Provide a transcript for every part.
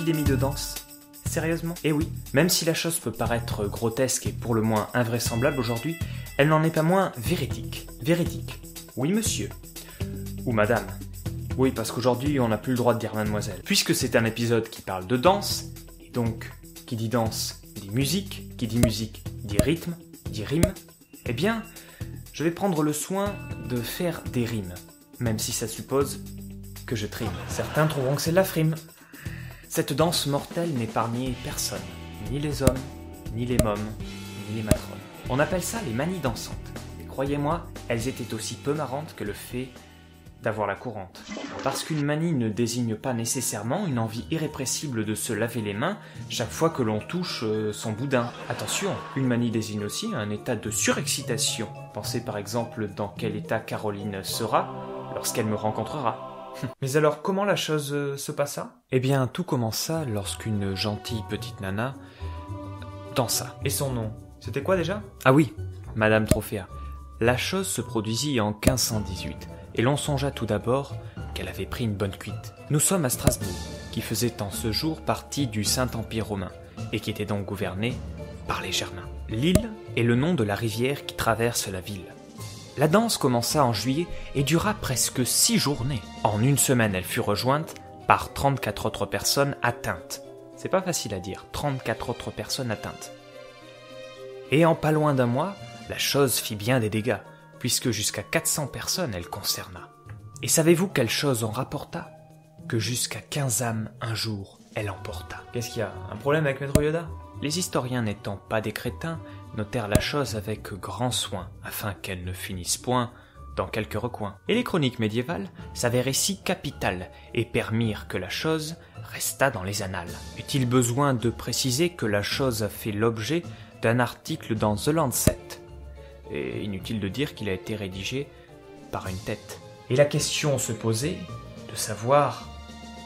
épidémie de danse? Sérieusement? Eh oui, même si la chose peut paraître grotesque et pour le moins invraisemblable aujourd'hui, elle n'en est pas moins véridique. Véridique. Oui monsieur. Ou madame. Oui, parce qu'aujourd'hui on n'a plus le droit de dire mademoiselle. Puisque c'est un épisode qui parle de danse, et donc, qui dit danse, dit musique dit rythme, dit rime, eh bien, je vais prendre le soin de faire des rimes, même si ça suppose que je trime. Certains trouveront que c'est de la frime. Cette danse mortelle n'épargnait personne, ni les hommes, ni les mômes, ni les matrones. On appelle ça les manies dansantes. Et croyez-moi, elles étaient aussi peu marrantes que le fait d'avoir la courante. Parce qu'une manie ne désigne pas nécessairement une envie irrépressible de se laver les mains chaque fois que l'on touche son boudin. Attention, une manie désigne aussi un état de surexcitation. Pensez par exemple dans quel état Caroline sera lorsqu'elle me rencontrera. Mais alors, comment la chose se passa? Eh bien, tout commença lorsqu'une gentille petite nana dansa. Et son nom, c'était quoi déjà? Ah oui, Madame Trophéa. La chose se produisit en 1518, et l'on songea tout d'abord qu'elle avait pris une bonne cuite. Nous sommes à Strasbourg, qui faisait en ce jour partie du Saint-Empire romain, et qui était donc gouverné par les Germains. L'Isle est le nom de la rivière qui traverse la ville. La danse commença en juillet et dura presque 6 journées. En une semaine, elle fut rejointe par 34 autres personnes atteintes. C'est pas facile à dire, 34 autres personnes atteintes. Et en pas loin d'un mois, la chose fit bien des dégâts, puisque jusqu'à 400 personnes elle concerna. Et savez-vous quelle chose en rapporta? Que jusqu'à 15 âmes un jour elle emporta. Qu'est-ce qu'il y a? Un problème avec Maître Yoda? Les historiens n'étant pas des crétins, notèrent la chose avec grand soin, afin qu'elle ne finisse point dans quelques recoins. Et les chroniques médiévales s'avéraient si capitales et permirent que la chose restât dans les annales. Est-il besoin de préciser que la chose a fait l'objet d'un article dans The Lancet? Et inutile de dire qu'il a été rédigé par une tête. Et la question se posait de savoir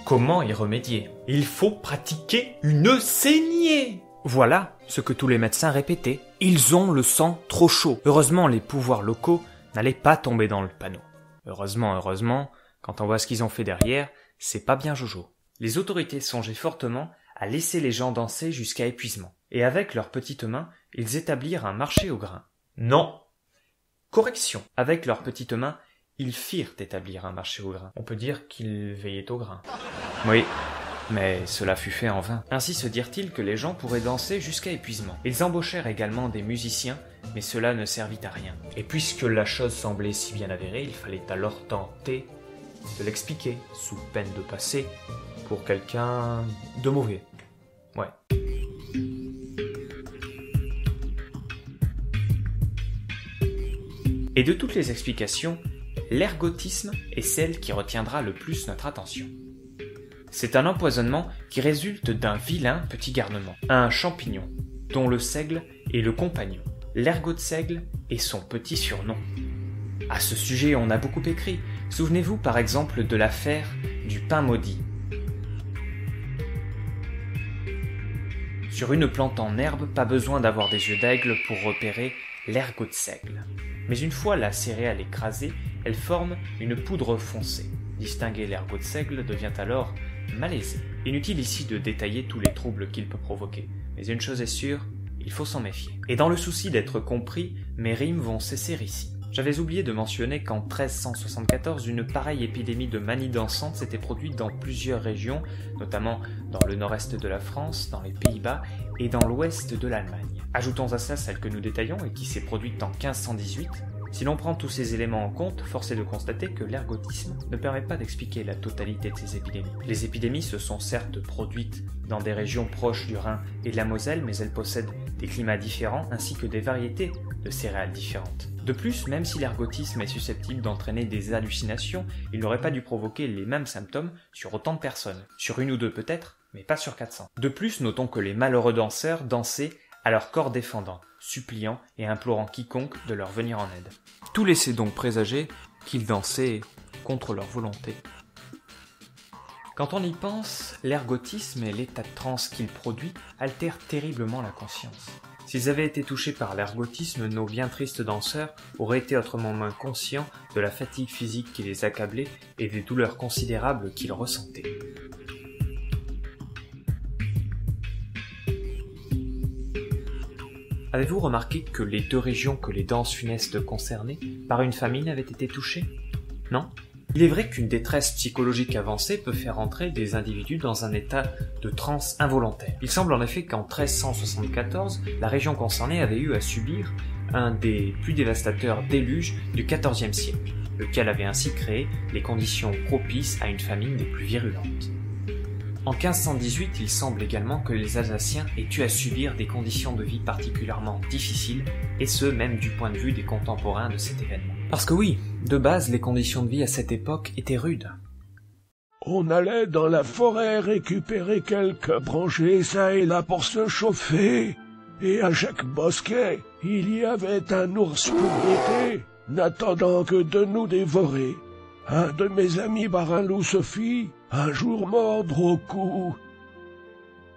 comment y remédier. Il faut pratiquer une saignée! Voilà ce que tous les médecins répétaient. Ils ont le sang trop chaud. Heureusement, les pouvoirs locaux n'allaient pas tomber dans le panneau. Heureusement, quand on voit ce qu'ils ont fait derrière, c'est pas bien jojo. Les autorités songeaient fortement à laisser les gens danser jusqu'à épuisement. Et avec leurs petites mains, ils établirent un marché au grain. Non. Correction. Avec leurs petites mains, ils firent établir un marché au grain. On peut dire qu'ils veillaient au grain. Oui. Mais cela fut fait en vain. Ainsi se dirent-ils que les gens pourraient danser jusqu'à épuisement. Ils embauchèrent également des musiciens, mais cela ne servit à rien. Et puisque la chose semblait si bien avérée, il fallait alors tenter de l'expliquer, sous peine de passer pour quelqu'un de mauvais. Ouais. Et de toutes les explications, l'ergotisme est celle qui retiendra le plus notre attention. C'est un empoisonnement qui résulte d'un vilain petit garnement, un champignon, dont le seigle est le compagnon. L'ergot de seigle est son petit surnom. À ce sujet, on a beaucoup écrit. Souvenez-vous par exemple de l'affaire du pain maudit. Sur une plante en herbe, pas besoin d'avoir des yeux d'aigle pour repérer l'ergot de seigle. Mais une fois la céréale écrasée, elle forme une poudre foncée. Distinguer l'ergot de seigle devient alors malaisé. Inutile ici de détailler tous les troubles qu'il peut provoquer, mais une chose est sûre, il faut s'en méfier. Et dans le souci d'être compris, mes rimes vont cesser ici. J'avais oublié de mentionner qu'en 1374, une pareille épidémie de manie dansante s'était produite dans plusieurs régions, notamment dans le nord-est de la France, dans les Pays-Bas et dans l'ouest de l'Allemagne. Ajoutons à ça celle que nous détaillons et qui s'est produite en 1518. Si l'on prend tous ces éléments en compte, force est de constater que l'ergotisme ne permet pas d'expliquer la totalité de ces épidémies. Les épidémies se sont certes produites dans des régions proches du Rhin et de la Moselle, mais elles possèdent des climats différents ainsi que des variétés de céréales différentes. De plus, même si l'ergotisme est susceptible d'entraîner des hallucinations, il n'aurait pas dû provoquer les mêmes symptômes sur autant de personnes. Sur une ou deux peut-être, mais pas sur 400. De plus, notons que les malheureux danseurs dansaient à leur corps défendant, suppliant et implorant quiconque de leur venir en aide. Tout laissait donc présager qu'ils dansaient contre leur volonté. Quand on y pense, l'ergotisme et l'état de transe qu'il produit altèrent terriblement la conscience. S'ils avaient été touchés par l'ergotisme, nos bien tristes danseurs auraient été autrement moins conscients de la fatigue physique qui les accablait et des douleurs considérables qu'ils ressentaient. Avez-vous remarqué que les 2 régions que les danses funestes concernaient par une famine avaient été touchées? Non? Il est vrai qu'une détresse psychologique avancée peut faire entrer des individus dans un état de transe involontaire. Il semble en effet qu'en 1374, la région concernée avait eu à subir un des plus dévastateurs déluges du XIVe siècle, lequel avait ainsi créé les conditions propices à une famine des plus virulentes. En 1518, il semble également que les Alsaciens aient eu à subir des conditions de vie particulièrement difficiles, et ce même du point de vue des contemporains de cet événement. Parce que oui, de base, les conditions de vie à cette époque étaient rudes. On allait dans la forêt récupérer quelques branchés ça et là pour se chauffer, et à chaque bosquet, il y avait un ours pour guetter, n'attendant que de nous dévorer. Un de mes amis Barin-Loup se fit un jour mordre au cou.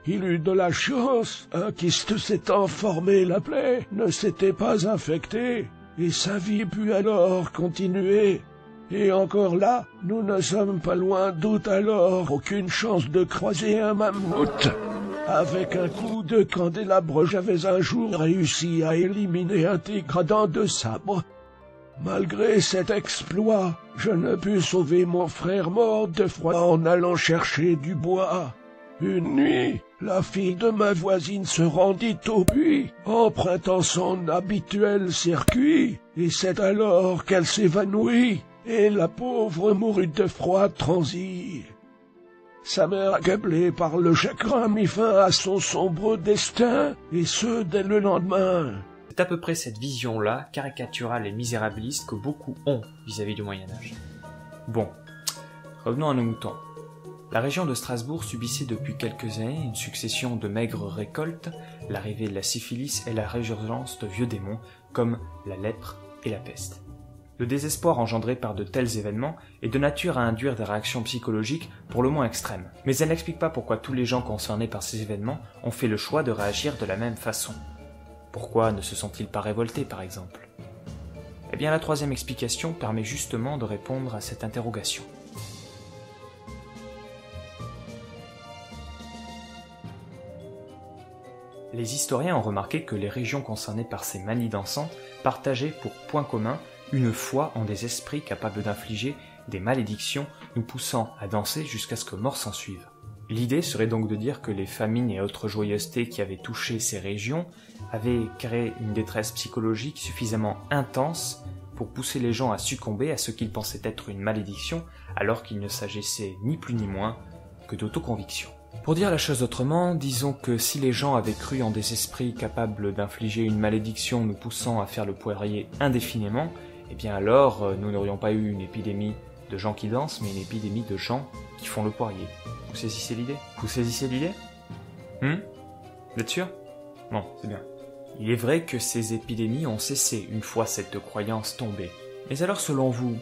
Il eut de la chance, un kyste s'étant formé la plaie ne s'était pas infecté, et sa vie put alors continuer. Et encore là, nous ne sommes pas loin d'août alors, aucune chance de croiser un mammouth. Avec un coup de candélabre, j'avais un jour réussi à éliminer un tigre à dents de sabre. Malgré cet exploit, je ne pus sauver mon frère mort de froid en allant chercher du bois. Une nuit, la fille de ma voisine se rendit au puits, empruntant son habituel circuit, et c'est alors qu'elle s'évanouit, et la pauvre mourut de froid transi. Sa mère, accablée par le chagrin, mit fin à son sombre destin, et ce dès le lendemain. C'est à peu près cette vision-là, caricaturale et misérabiliste, que beaucoup ont vis-à-vis du Moyen-Âge. Bon, revenons à nos moutons. La région de Strasbourg subissait depuis quelques années une succession de maigres récoltes, l'arrivée de la syphilis et la résurgence de vieux démons comme la lèpre et la peste. Le désespoir engendré par de tels événements est de nature à induire des réactions psychologiques pour le moins extrêmes, mais elle n'explique pas pourquoi tous les gens concernés par ces événements ont fait le choix de réagir de la même façon. Pourquoi ne se sont-ils pas révoltés, par exemple? Eh bien, la 3e explication permet justement de répondre à cette interrogation. Les historiens ont remarqué que les régions concernées par ces manies dansantes partageaient pour point commun une foi en des esprits capables d'infliger des malédictions nous poussant à danser jusqu'à ce que mort s'ensuive. L'idée serait donc de dire que les famines et autres joyeusetés qui avaient touché ces régions avaient créé une détresse psychologique suffisamment intense pour pousser les gens à succomber à ce qu'ils pensaient être une malédiction, alors qu'il ne s'agissait ni plus ni moins que d'autoconviction. Pour dire la chose autrement, disons que si les gens avaient cru en des esprits capables d'infliger une malédiction nous poussant à faire le poirier indéfiniment, eh bien alors nous n'aurions pas eu une épidémie de gens qui dansent, mais une épidémie de gens qui font le poirier. Vous saisissez l'idée? Vous saisissez l'idée? Vous êtes sûr? Bon, c'est bien. Il est vrai que ces épidémies ont cessé une fois cette croyance tombée. Mais alors, selon vous,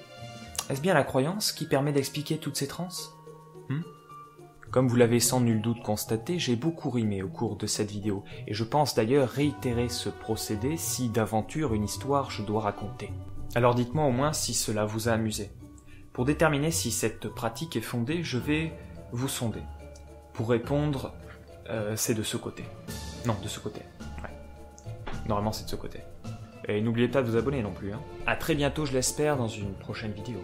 est-ce bien la croyance qui permet d'expliquer toutes ces transes? Comme vous l'avez sans nul doute constaté, j'ai beaucoup rimé au cours de cette vidéo, et je pense d'ailleurs réitérer ce procédé si d'aventure une histoire je dois raconter. Alors dites-moi au moins si cela vous a amusé. Pour déterminer si cette pratique est fondée, je vais vous sonder. Pour répondre, c'est de ce côté. Non, de ce côté. Ouais. Normalement, c'est de ce côté. Et n'oubliez pas de vous abonner non plus. À très bientôt, je l'espère, dans une prochaine vidéo.